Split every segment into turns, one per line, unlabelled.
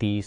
30,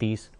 30,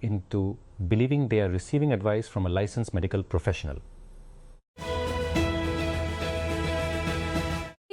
into believing they are receiving advice from a licensed medical professional.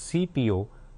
CPO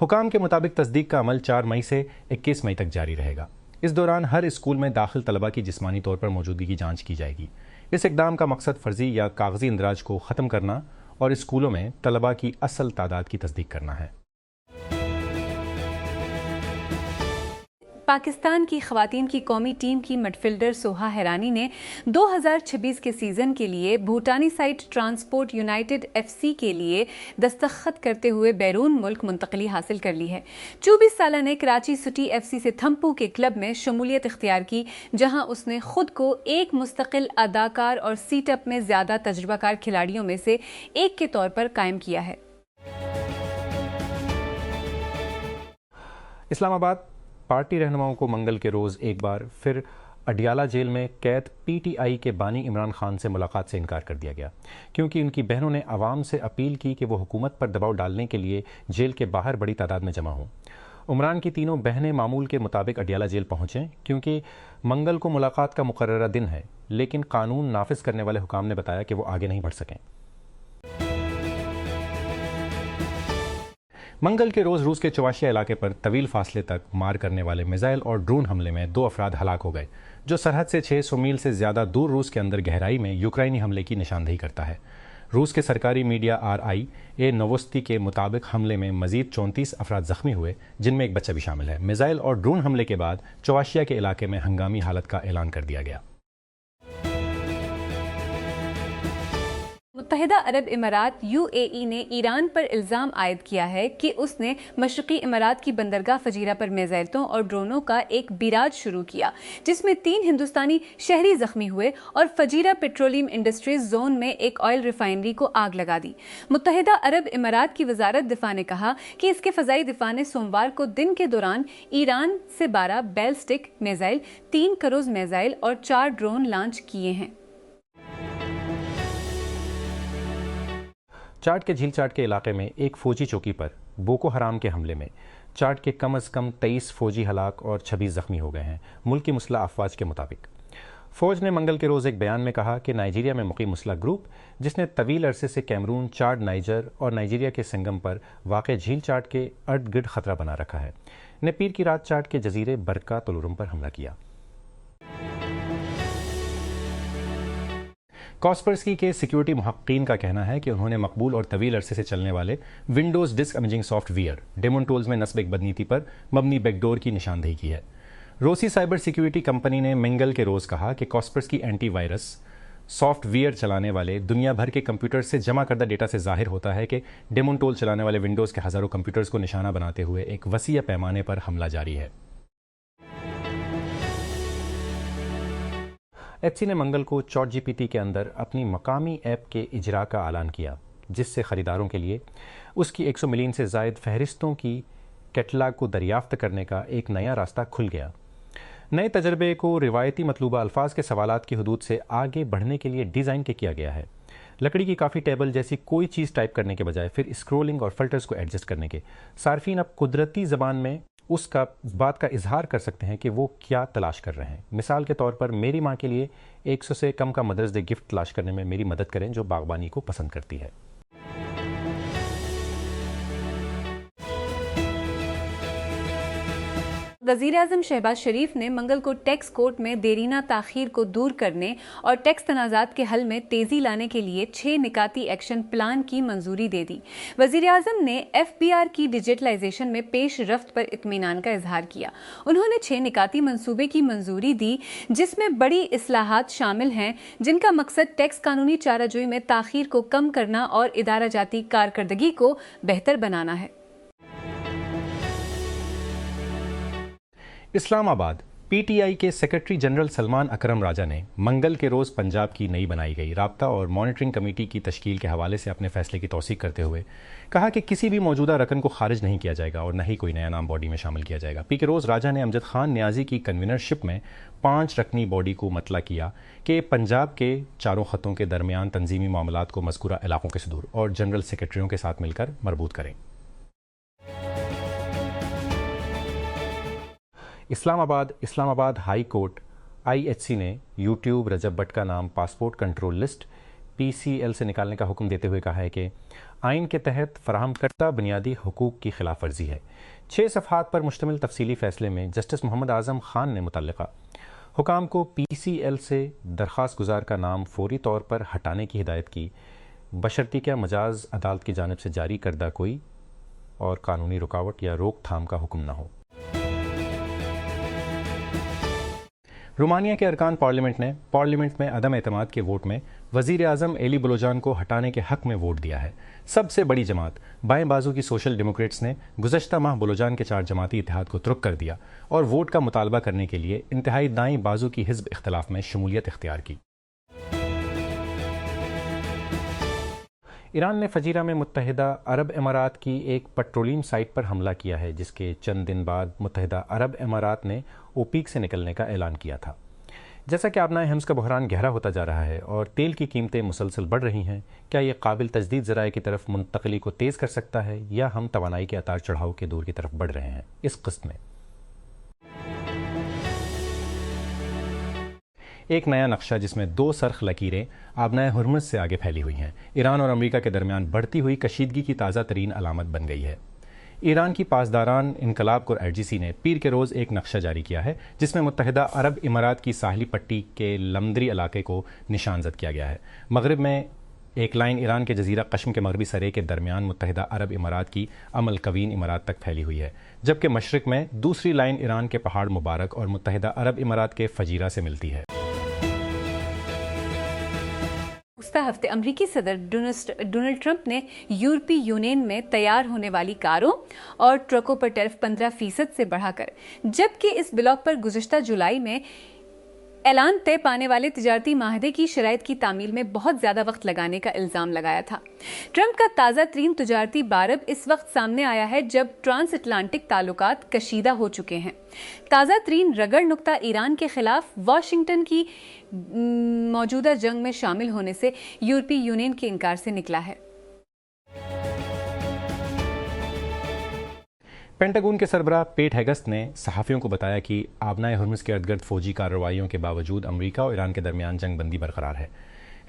حکام کے مطابق تصدیق کا عمل 4 مئی سے 21 مئی تک جاری رہے گا۔ اس دوران ہر اسکول میں داخل طلبہ کی جسمانی طور پر موجودگی کی جانچ کی جائے گی۔ اس اقدام کا مقصد فرضی یا کاغذی اندراج کو ختم کرنا اور اسکولوں میں طلبہ کی اصل تعداد کی تصدیق کرنا ہے۔
پاکستان کی خواتین کی قومی ٹیم کی مڈفیلڈر سوہا ہیرانی نے 2026 کے سیزن کے لیے بھوٹانی side transport united F C کے لیے دستخط کرتے ہوئے بیرون ملک منتقلی حاصل کر لی ہے۔ 24 سالہ نے کراچی سٹی ایف سی سے تھمپو کے کلب میں شمولیت اختیار کی، جہاں اس نے خود کو ایک مستقل اداکار اور سیٹ اپ میں زیادہ تجربہ کار کھلاڑیوں میں سے ایک کے طور پر قائم کیا ہے۔
اسلام آباد پارٹی رہنماؤں کو منگل کے روز ایک بار پھر اڈیالہ جیل میں قید پی ٹی آئی کے بانی عمران خان سے ملاقات سے انکار کر دیا گیا، کیونکہ ان کی بہنوں نے عوام سے اپیل کی کہ وہ حکومت پر دباؤ ڈالنے کے لیے جیل کے باہر بڑی تعداد میں جمع ہوں۔ عمران کی تینوں بہنیں معمول کے مطابق اڈیالہ جیل پہنچیں، کیونکہ منگل کو ملاقات کا مقررہ دن ہے، لیکن قانون نافذ کرنے والے حکام نے بتایا کہ وہ آگے نہیں بڑھ سکیں۔ منگل کے روز روس کے چواشیا علاقے پر طویل فاصلے تک مار کرنے والے میزائل اور ڈرون حملے میں 2 افراد ہلاک ہو گئے، جو سرحد سے 600 میل سے زیادہ دور روس کے اندر گہرائی میں یوکرائنی حملے کی نشاندہی کرتا ہے۔ روس کے سرکاری میڈیا RIA نووستی کے مطابق حملے میں مزید 34 افراد زخمی ہوئے، جن میں ایک بچہ بھی شامل ہے۔ میزائل اور ڈرون حملے کے بعد چواشیا کے علاقے میں ہنگامی حالت کا اعلان کر دیا گیا۔
متحدہ عرب امارات UAE نے ایران پر الزام عائد کیا ہے کہ اس نے مشرقی امارات کی بندرگاہ فجیرہ پر میزائلوں اور ڈرونوں کا ایک بیراج شروع کیا، جس میں 3 ہندوستانی شہری زخمی ہوئے اور فجیرہ پیٹرولیم انڈسٹریز زون میں ایک آئل ریفائنری کو آگ لگا دی۔ متحدہ عرب امارات کی وزارت دفاع نے کہا کہ اس کے فضائی دفاع نے سوموار کو دن کے دوران ایران سے 12 بیلسٹک میزائل، 3 کروز میزائل اور 4 ڈرون لانچ کیے ہیں۔
چاڈ کے جھیل چاڈ کے علاقے میں ایک فوجی چوکی پر بوکو حرام کے حملے میں چاڈ کے کم از کم 23 فوجی ہلاک اور 26 زخمی ہو گئے ہیں، ملکی مسلح افواج کے مطابق۔ فوج نے منگل کے روز ایک بیان میں کہا کہ نائجیریا میں مقیم مسلح گروپ، جس نے طویل عرصے سے کیمرون، چاڈ، نائجر اور نائجیریا کے سنگم پر واقع جھیل چاڈ کے ارد گرد خطرہ بنا رکھا ہے، نے پیر کی رات چاڈ کے جزیرے برکا تولورم پر حملہ کیا۔ کاسپرسکی کے سیکیورٹی محققین کا کہنا ہے کہ انہوں نے مقبول اور طویل عرصے سے چلنے والے Windows disk imaging software Daemon Tools میں نصب ایک بدنیتی پر مبنی بیک ڈور کی نشاندہی کی ہے۔ روسی سائبر سیکیورٹی کمپنی نے منگل کے روز کہا کہ کاسپرسکی اینٹی وائرس سافٹ ویئر چلانے والے دنیا بھر کے کمپیوٹر سے جمع کردہ ڈیٹا سے ظاہر ہوتا ہے کہ ڈیمون ٹول چلانے والے ونڈوز کے ہزاروں کمپیوٹرز کو نشانہ بناتے ہوئے ایک وسیع پیمانے پر حملہ جاری ہے۔ ایف سی نے منگل کو چاٹ GPT کے اندر اپنی مقامی ایپ کے اجرا کا اعلان کیا، جس سے خریداروں کے لیے اس کی 100 ملین سے زائد فہرستوں کی کیٹلاگ کو دریافت کرنے کا ایک نیا راستہ کھل گیا۔ نئے تجربے کو روایتی مطلوبہ الفاظ کے سوالات کی حدود سے آگے بڑھنے کے لیے ڈیزائن کیا گیا ہے، لکڑی کی کافی ٹیبل جیسی کوئی چیز ٹائپ کرنے کے بجائے پھر اسکرولنگ اور فلٹرز کو ایڈجسٹ کرنے کے صارفین اب قدرتی زبان میں اس بات کا اظہار کر سکتے ہیں کہ وہ کیا تلاش کر رہے ہیں۔ مثال کے طور پر میری ماں کے لیے 100 سے کم کا مدرس ڈے گفٹ تلاش کرنے میں میری مدد کریں، جو باغبانی کو پسند کرتی ہے۔
وزیر اعظم شہباز شریف نے منگل کو ٹیکس کورٹ میں دیرینہ تاخیر کو دور کرنے اور ٹیکس تنازعات کے حل میں تیزی لانے کے لیے 6 نکاتی ایکشن پلان کی منظوری دے دی۔ وزیر اعظم نے FBR کی ڈیجیٹلائزیشن میں پیش رفت پر اطمینان کا اظہار کیا۔ انہوں نے 6 نکاتی منصوبے کی منظوری دی، جس میں بڑی اصلاحات شامل ہیں، جن کا مقصد ٹیکس قانونی چارہ جوئی میں تاخیر کو کم کرنا اور ادارہ جاتی کارکردگی کو بہتر بنانا ہے۔
اسلام آباد PTI کے سیکرٹری جنرل سلمان اکرم راجہ نے منگل کے روز پنجاب کی نئی بنائی گئی رابطہ اور مانیٹرنگ کمیٹی کی تشکیل کے حوالے سے اپنے فیصلے کی توثیق کرتے ہوئے کہا کہ کسی بھی موجودہ رکن کو خارج نہیں کیا جائے گا اور نہ ہی کوئی نیا نام باڈی میں شامل کیا جائے گا۔ پی کے روز راجہ نے امجد خان نیازی کی کنوینرشپ میں 5 رکنی باڈی کو مطلع کیا کہ پنجاب کے چاروں خطوں کے درمیان تنظیمی معاملات کو مذکورہ علاقوں کے صدور اور جنرل سیکرٹریوں کے ساتھ مل کر مربوط کریں۔ اسلام آباد ہائی کورٹ IHC نے یوٹیوب رجب بٹ کا نام پاسپورٹ کنٹرول لسٹ PCL سے نکالنے کا حکم دیتے ہوئے کہا ہے کہ آئین کے تحت فراہم کردہ بنیادی حقوق کی خلاف ورزی ہے۔ 6 صفحات پر مشتمل تفصیلی فیصلے میں جسٹس محمد اعظم خان نے متعلقہ حکام کو PCL سے درخواست گزار کا نام فوری طور پر ہٹانے کی ہدایت کی، بشرطیکہ کیا مجاز عدالت کی جانب سے جاری کردہ کوئی اور قانونی رکاوٹ یا روک تھام کا حکم نہ ہو۔ رومانیہ کے ارکان پارلیمنٹ نے پارلیمنٹ میں عدم اعتماد کے ووٹ میں وزیر اعظم ایلی بلوجان کو ہٹانے کے حق میں ووٹ دیا ہے۔ سب سے بڑی جماعت بائیں بازو کی سوشل ڈیموکریٹس نے گزشتہ ماہ بلوجان کے 4 جماعتی اتحاد کو ترک کر دیا اور ووٹ کا مطالبہ کرنے کے لیے انتہائی دائیں بازو کی حزب اختلاف میں شمولیت اختیار کی۔ ایران نے فجیرہ میں متحدہ عرب امارات کی ایک پیٹرولیم سائٹ پر حملہ کیا ہے، جس کے چند دن بعد متحدہ عرب امارات نے OPEC سے نکلنے کا اعلان کیا تھا۔ جیسا کہ آبنائے حمز کا بحران گہرا ہوتا جا رہا ہے اور تیل کی قیمتیں مسلسل بڑھ رہی ہیں، کیا یہ قابل تجدید ذرائع کی طرف منتقلی کو تیز کر سکتا ہے یا ہم توانائی کے اتار چڑھاؤ کے دور کی طرف بڑھ رہے ہیں؟ اس قسط میں ایک نیا نقشہ جس میں 2 سرخ لکیریں آبنائے ہرمز سے آگے پھیلی ہوئی ہیں، ایران اور امریکہ کے درمیان بڑھتی ہوئی کشیدگی کی تازہ ترین علامت بن گئی ہے۔ ایران کی پاسداران انقلاب کور RGC نے پیر کے روز ایک نقشہ جاری کیا ہے جس میں متحدہ عرب امارات کی ساحلی پٹی کے لمدری علاقے کو نشان زد کیا گیا ہے۔ مغرب میں ایک لائن ایران کے جزیرہ قشم کے مغربی سرے کے درمیان متحدہ عرب امارات کی الکوین امارات تک پھیلی ہوئی ہے، جبکہ مشرق میں دوسری لائن ایران کے پہاڑ مبارک اور متحدہ عرب امارات کے فجیرہ سے ملتی ہے۔
گزشتہ ہفتے امریکی صدر ڈونلڈ ٹرمپ نے یورپی یونین میں تیار ہونے والی کاروں اور ٹرکوں پر ٹیرف 15% سے بڑھا کر، جبکہ اس بلاک پر گزشتہ جولائی میں اعلان طے پانے والے تجارتی معاہدے کی شرائط کی تعمیل میں بہت زیادہ وقت لگانے کا الزام لگایا تھا۔ ٹرمپ کا تازہ ترین تجارتی بارب اس وقت سامنے آیا ہے جب ٹرانس اٹلانٹک تعلقات کشیدہ ہو چکے ہیں۔ تازہ ترین رگڑ نقطہ ایران کے خلاف واشنگٹن کی موجودہ جنگ میں شامل ہونے سے یورپی یونین کے انکار سے نکلا ہے۔
پینٹاگون کے سربراہ پیٹ ہیگسٹ نے صحافیوں کو بتایا کہ آبنائے ہرمز کے ارد گرد فوجی کارروائیوں کے باوجود امریکہ اور ایران کے درمیان جنگ بندی برقرار ہے۔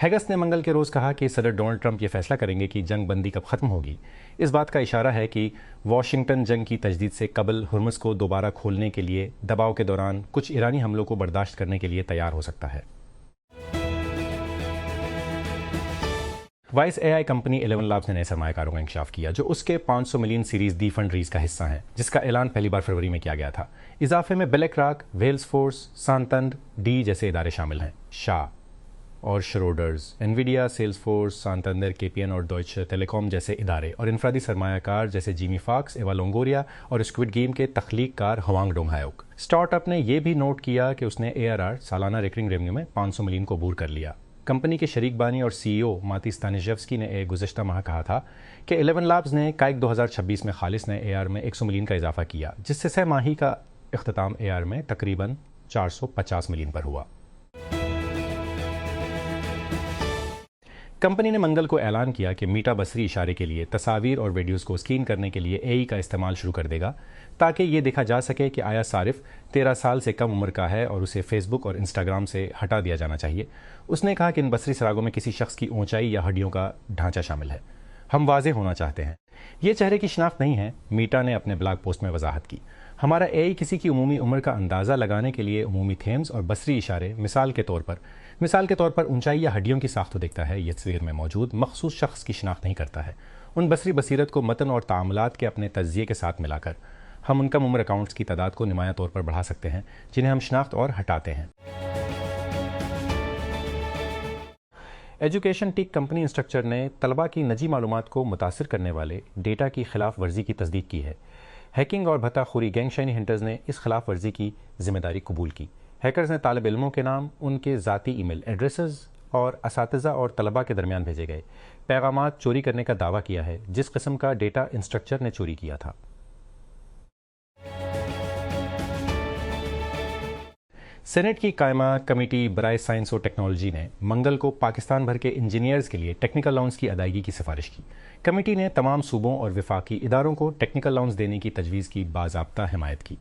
ہیگسٹ نے منگل کے روز کہا کہ صدر ڈونلڈ ٹرمپ یہ فیصلہ کریں گے کہ جنگ بندی کب ختم ہوگی۔ اس بات کا اشارہ ہے کہ واشنگٹن جنگ کی تجدید سے قبل ہرمز کو دوبارہ کھولنے کے لیے دباؤ کے دوران کچھ ایرانی حملوں کو برداشت کرنے کے لیے تیار ہو سکتا ہے۔ وائس AI کمپنی 11 لابس نے نئے سرمایہ کاروں کا انکشاف کیا جو اس کے 500 million series D fund raise کا حصہ ہیں، جس کا اعلان پہلی بار فروری میں کیا گیا تھا۔ اضافے میں بلیک راک، ویلز فورس، سانتند ڈی جیسے ادارے شامل ہیں۔ شاہ اور Schroders, Nvidia, Salesforce, Santander, KPN اور ڈوئچے ٹیلی کام جیسے ادارے اور انفرادی سرمایہ کار جیسے جیمی فاکس، ایوا لونگوریا اور اسکوڈ گیم کے تخلیق کار ہوانگ ڈونگ ہایوک۔ اسٹارٹ اپ نے یہ بھی نوٹ کیا کہ اس نے ARR سالانہ ریکرنگ ریونیو میں 500 ملین کو عبور کر لیا۔ کمپنی کے شریک بانی اور CEO ماتی ستانیشیوسکی نے ایک گزشتہ ماہ کہا تھا کہ 11 لابز نے کائک 2026 میں خالص نئے ARR میں 100 ملین کا اضافہ کیا، جس سے سہ ماہی کا اختتام ARR میں تقریباً 450 ملین پر ہوا۔ کمپنی نے منگل کو اعلان کیا کہ میٹا بصری اشارے کے لیے تصاویر اور ویڈیوز کو اسکین کرنے کے لیے AI کا استعمال شروع کر دے گا تاکہ یہ دیکھا جا سکے کہ آیا صارف 13 سال سے کم عمر کا ہے اور اسے فیس بک اور انسٹاگرام سے ہٹا دیا جانا چاہیے۔ اس نے کہا کہ ان بصری سراغوں میں کسی شخص کی اونچائی یا ہڈیوں کا ڈھانچہ شامل ہے۔ ہم واضح ہونا چاہتے ہیں، یہ چہرے کی شناخت نہیں ہے، میٹا نے اپنے بلاگ پوسٹ میں وضاحت کی۔ ہمارا AI کسی کی عمومی عمر کا اندازہ لگانے کے لیے عمومی تھیمز اور بصری اشارے مثال کے طور پر اونچائی یا ہڈیوں کی ساخت کو دیکھتا ہے، یہ تصویر میں موجود مخصوص شخص کی شناخت نہیں کرتا ہے۔ ان بصری بصیرت کو متن اور تعاملات کے اپنے تجزیے کے ساتھ ملا کر ہم ان کم عمر اکاؤنٹس کی تعداد کو نمایاں طور پر بڑھا سکتے ہیں جنہیں ہم شناخت اور ہٹاتے ہیں۔ ایجوکیشن ٹیک کمپنی انسٹرکچر نے طلباء کی نجی معلومات کو متاثر کرنے والے ڈیٹا کی خلاف ورزی کی تصدیق کی ہے۔ ہیکنگ اور بھتا خوری گینگ شائنی ہنٹرز نے اس خلاف ورزی کی ذمہ داری قبول کی۔ ہیکرز نے طالب علموں کے نام، ان کے ذاتی ای میل ایڈریسز اور اساتذہ اور طلباء کے درمیان بھیجے گئے پیغامات چوری کرنے کا دعویٰ کیا ہے جس قسم کا ڈیٹا انسٹرکچر نے چوری کیا تھا۔ سینٹ کی قائمہ کمیٹی برائے سائنس و ٹیکنالوجی نے منگل کو پاکستان بھر کے انجینئرز کے لیے ٹیکنیکل الاؤنس کی ادائیگی کی سفارش کی۔ کمیٹی نے تمام صوبوں اور وفاقی اداروں کو ٹیکنیکل الاؤنس دینے کی تجویز کی باضابطہ حمایت کی۔